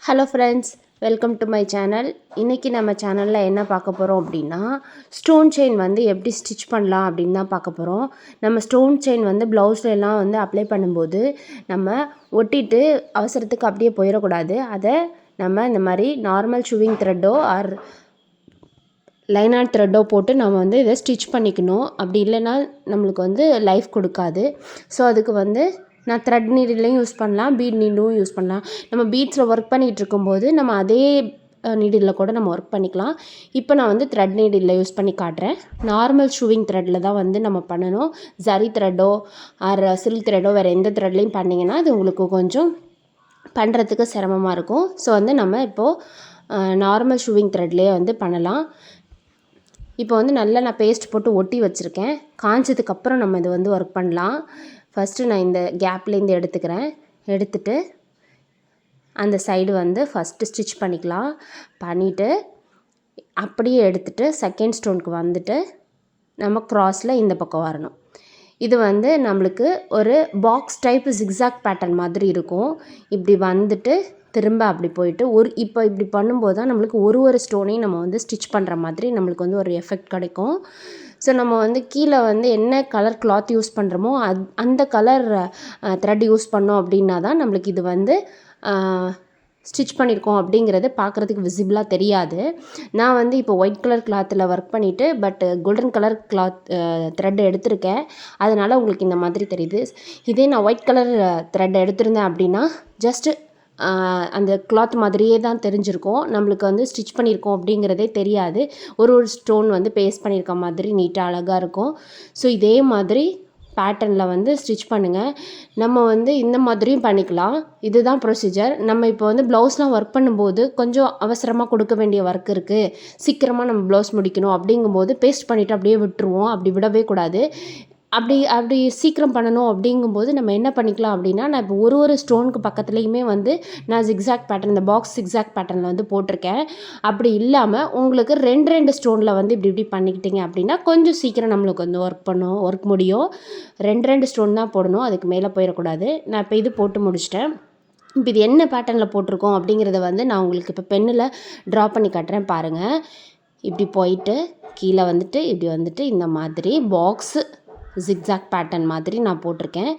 Hello friends, welcome to my channel. இன்றைக்கி நம்ம சேனலில் என்ன பார்க்க போகிறோம் அப்படின்னா, ஸ்டோன் செயின் வந்து எப்படி ஸ்டிச் பண்ணலாம் அப்படின்னு தான் பார்க்க போகிறோம். நம்ம ஸ்டோன் செயின் வந்து ப்ளவுஸ்லாம் வந்து அப்ளை பண்ணும்போது நம்ம ஒட்டிட்டு அவசரத்துக்கு அப்படியே போயிடக்கூடாது. அதை நம்ம இந்த மாதிரி நார்மல் ஷூவிங் த்ரெட்டோ ஆர் லைன் ஆர்ட் த்ரெட்டோ போட்டு நம்ம வந்து இதை ஸ்டிச் பண்ணிக்கணும். அப்படி இல்லைன்னா நம்மளுக்கு வந்து லைஃப் கொடுக்காது. ஸோ அதுக்கு வந்து நான் த்ரெட் நீடிலையும் யூஸ் பண்ணலாம், பீட் நீடும் யூஸ் பண்ணலாம். நம்ம பீட்ஸில் ஒர்க் பண்ணிகிட்டு இருக்கும்போது நம்ம அதே நீடில் கூட நம்ம ஒர்க் பண்ணிக்கலாம். இப்போ நான் வந்து த்ரெட் நீடில் யூஸ் பண்ணி காட்டுறேன். நார்மல் ஷூவிங் த்ரெட்டில் தான் வந்து நம்ம பண்ணணும். ஜரி த்ரெட்டோ ஆர் சில்க் த்ரெட்டோ வேறு எந்த த்ரெட்லையும் பண்ணிங்கன்னா அது உங்களுக்கு கொஞ்சம் பண்ணுறதுக்கு சிரமமாக இருக்கும். ஸோ வந்து நம்ம இப்போது நார்மல் ஷூவிங் த்ரெட்லேயே வந்து பண்ணலாம். இப்போ வந்து நல்லா நான் பேஸ்ட் போட்டு ஒட்டி வச்சுருக்கேன். காஞ்சதுக்கப்புறம் நம்ம இது வந்து ஒர்க் பண்ணலாம். ஃபஸ்ட்டு நான் இந்த கேப்லேருந்து எடுத்துட்டு அந்த சைடு வந்து ஃபஸ்ட்டு ஸ்டிச் பண்ணிக்கலாம். பண்ணிவிட்டு அப்படியே எடுத்துகிட்டு செகண்ட் ஸ்டோனுக்கு வந்துட்டு நம்ம க்ராஸில் இந்த பக்கம் வரணும். இது வந்து நம்மளுக்கு ஒரு பாக்ஸ் டைப் ஜிக்ஸாக் பேட்டர்ன் மாதிரி இருக்கும். இப்படி வந்துட்டு திரும்ப அப்படி போயிட்டு இப்போ இப்படி பண்ணும்போது தான் நம்மளுக்கு ஒரு ஸ்டோனையும் நம்ம வந்து ஸ்டிச் பண்ணுற மாதிரி நம்மளுக்கு வந்து ஒரு எஃபெக்ட் கிடைக்கும். ஸோ நம்ம வந்து கீழே வந்து என்ன கலர் கிளாத் யூஸ் பண்ணுறோமோ அந்த கலர் த்ரெட் யூஸ் பண்ணோம் அப்படின்னா தான் நம்மளுக்கு இது வந்து ஸ்டிச் பண்ணியிருக்கோம் அப்படிங்கிறது பார்க்குறதுக்கு விசிபிளாக தெரியாது. நான் வந்து இப்போ ஒயிட் கலர் கிளாத்தில் ஒர்க் பண்ணிவிட்டு கோல்டன் கலர் கிளாத் த்ரெட் எடுத்திருக்கேன். அதனால் உங்களுக்கு இந்த மாதிரி தெரியுது. இதே நான் ஒயிட் கலர் த்ரெட் எடுத்திருந்தேன் அப்படின்னா ஜஸ்ட்டு அந்த கிளாத் மாதிரியே தான் தெரிஞ்சிருக்கும். நம்மளுக்கு வந்து ஸ்டிச் பண்ணியிருக்கோம் அப்படிங்கிறதே தெரியாது. ஒரு ஸ்டோன் வந்து பேஸ்ட் பண்ணியிருக்க மாதிரி நீட்டாக அழகாக இருக்கும். ஸோ இதே மாதிரி பேட்டர்னில் வந்து ஸ்டிச் பண்ணுங்கள். நம்ம வந்து இந்த மாதிரியும் பண்ணிக்கலாம். இதுதான் ப்ரொசீஜர். நம்ம இப்போ வந்து ப்ளவுஸ்லாம் ஒர்க் பண்ணும்போது கொஞ்சம் அவசரமாக கொடுக்க வேண்டிய ஒர்க் இருக்குது, சீக்கிரமாக நம்ம ப்ளவுஸ் முடிக்கணும் அப்படிங்கும்போது பேஸ்ட் பண்ணிவிட்டு அப்படியே விட்டுருவோம். அப்படி விடவே கூடாது. அப்படி சீக்கிரம் பண்ணணும் அப்படிங்கும்போது நம்ம என்ன பண்ணிக்கலாம் அப்படின்னா, நான் இப்போ ஒரு ஸ்டோனுக்கு பக்கத்துலேயுமே வந்து நான் ஜிக்ஸாக் பேட்டர்ன், இந்த பாக்ஸ் ஜிக்ஸாக் பேட்டர்னில் வந்து போட்டிருக்கேன். அப்படி இல்லாமல் உங்களுக்கு ரெண்டு ஸ்டோனில் வந்து இப்படி பண்ணிக்கிட்டீங்க அப்படின்னா கொஞ்சம் சீக்கிரம் நம்மளுக்கு வந்து ஒர்க் முடியும். ரெண்டு ஸ்டோன் தான் போடணும், அதுக்கு மேலே போயிடக்கூடாது. நான் இப்போ இது போட்டு முடிச்சிட்டேன். இப்போ இது என்ன பேட்டர்னில் போட்டிருக்கோம் அப்படிங்கிறத வந்து நான் உங்களுக்கு இப்போ பென்னில் ட்ரா பண்ணி காட்டுறேன் பாருங்கள். இப்படி போயிட்டு கீழே வந்துட்டு இப்படி வந்துட்டு இந்த மாதிரி பாக்ஸு ஜிக்ஸாக் பேட்டர்ன் மாதிரி நான் போட்டிருக்கேன்.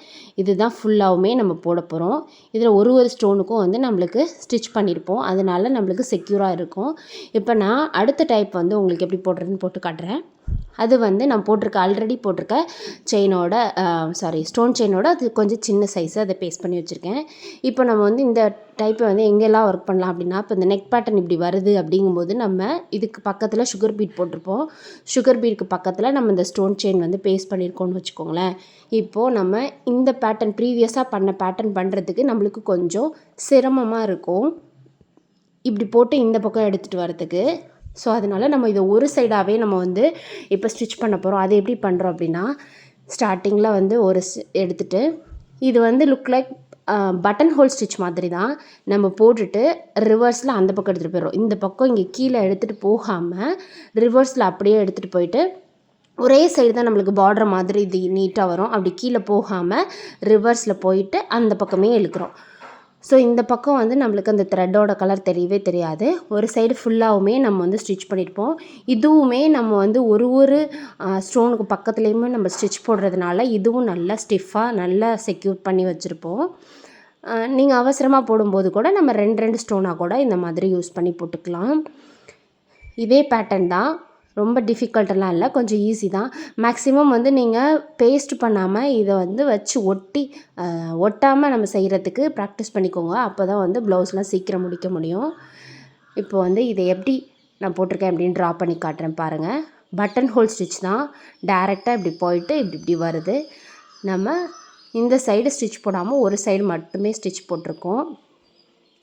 இதுதான் ஃபுல்லாகவுமே நம்ம போட போகிறோம். இதில் ஒரு ஸ்டோனுக்கும் வந்து நம்மளுக்கு ஸ்டிச் பண்ணியிருப்போம். அதனால நம்மளுக்கு செக்யூராக இருக்கும். இப்போ நான் அடுத்த டைப் வந்து உங்களுக்கு எப்படி போடுறதுன்னு போட்டு காட்டுறேன். அது வந்து நான் ஆல்ரெடி போட்டிருக்க ஸ்டோன் செயினோட அது கொஞ்சம் சின்ன சைஸு, அதை பேஸ்ட் பண்ணி வச்சுருக்கேன். இப்போ நம்ம வந்து இந்த டைப்பை வந்து எங்கெல்லாம் ஒர்க் பண்ணலாம் அப்படின்னா, இப்போ இந்த நெக் பேட்டர்ன் இப்படி வருது அப்படிங்கும்போது நம்ம இதுக்கு பக்கத்தில் சுகர் பீட் போட்டிருப்போம். சுகர் பீடுக்கு பக்கத்தில் நம்ம இந்த ஸ்டோன் செயின் வந்து பேஸ்ட் பண்ணியிருக்கோம்னு வச்சுக்கோங்களேன். இப்போது நம்ம இந்த பேட்டர்ன் ப்ரீவியஸாக பண்ண பேட்டர்ன் பண்ணுறதுக்கு நம்மளுக்கு கொஞ்சம் சிரமமாக இருக்கும், இப்படி போட்டு இந்த பக்கம் எடுத்துகிட்டு வரதுக்கு. ஸோ அதனால் நம்ம இதை ஒரு சைடாகவே நம்ம வந்து இப்போ ஸ்டிச் பண்ண போகிறோம். அது எப்படி பண்ணுறோம் அப்படின்னா, ஸ்டார்டிங்கில் வந்து எடுத்துகிட்டு இது வந்து look like button whole stitch மாதிரி தான். நம்ம போட்டுட்டு ரிவர்ஸில் அந்த பக்கம் எடுத்துகிட்டு போயிடுறோம். இந்த பக்கம் இங்கே கீழே எடுத்துகிட்டு போகாமல் ரிவர்ஸில் அப்படியே எடுத்துகிட்டு போயிட்டு ஒரே சைடு தான் நம்மளுக்கு பார்டர் மாதிரி இது நீட்டாக வரும். அப்படி கீழே போகாமல் ரிவர்ஸில் போயிட்டு அந்த பக்கமே இழுக்கிறோம். ஸோ இந்த பக்கம் வந்து நம்மளுக்கு அந்த த்ரெட்டோட கலர் தெரியவே தெரியாது. ஒரு சைடு ஃபுல்லாகவுமே நம்ம வந்து ஸ்டிச் பண்ணியிருப்போம். இதுவுமே நம்ம வந்து ஒரு ஸ்டோனுக்கு பக்கத்துலேயுமே நம்ம ஸ்டிச் போடுறதுனால இதுவும் நல்லா ஸ்டிஃபாக நல்லா செக்யூர் பண்ணி வச்சுருப்போம். நீங்கள் அவசரமாக போடும்போது கூட நம்ம ரெண்டு ஸ்டோனாக கூட இந்த மாதிரி யூஸ் பண்ணி போட்டுக்கலாம். இதே பேட்டர்ன் தான், ரொம்ப டிஃபிகல்ட்டெல்லாம் இல்லை, கொஞ்சம் ஈஸி தான். மேக்ஸிமம் வந்து நீங்கள் பேஸ்ட் பண்ணாமல் இதை வந்து வச்சு ஒட்டாமல் நம்ம செய்கிறதுக்கு ப்ராக்டிஸ் பண்ணிக்கோங்க. அப்போ தான் வந்து ப்ளவுஸ்லாம் சீக்கிரம் முடிக்க முடியும். இப்போ வந்து இதை எப்படி நான் போட்டிருக்கேன் அப்படின்னு ட்ரா பண்ணி காட்டுறேன் பாருங்கள். பட்டன் ஹோல் ஸ்டிச் தான். டைரெக்டாக இப்படி போயிட்டு இப்படி வருது. நம்ம இந்த சைடு ஸ்டிச் போடாமல் ஒரு சைடு மட்டுமே ஸ்டிச் போட்டிருக்கோம்.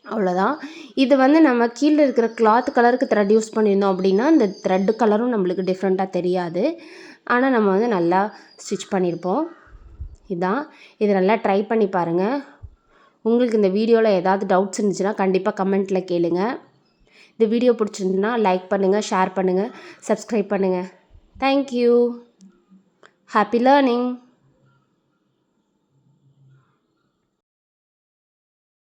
அவ்வளோதான். இது வந்து நம்ம கீழே இருக்கிற கிளாத் கலருக்கு த்ரெட் யூஸ் பண்ணியிருந்தோம் அப்படின்னா இந்த த்ரெட்டு கலரும் நம்மளுக்கு டிஃப்ரெண்ட்டாக தெரியாது. ஆனால் நம்ம வந்து நல்லா ஸ்டிச் பண்ணியிருப்போம். இது நல்லா ட்ரை பண்ணி பாருங்கள். உங்களுக்கு இந்த வீடியோவில் ஏதாவது டவுட்ஸ் இருந்துச்சுன்னா கண்டிப்பாக கமெண்ட்டில் கேளுங்க. இந்த வீடியோ பிடிச்சிருந்துன்னா லைக் பண்ணுங்கள், ஷேர் பண்ணுங்கள், சப்ஸ்கிரைப் பண்ணுங்கள். தேங்க்யூ. Happy learning.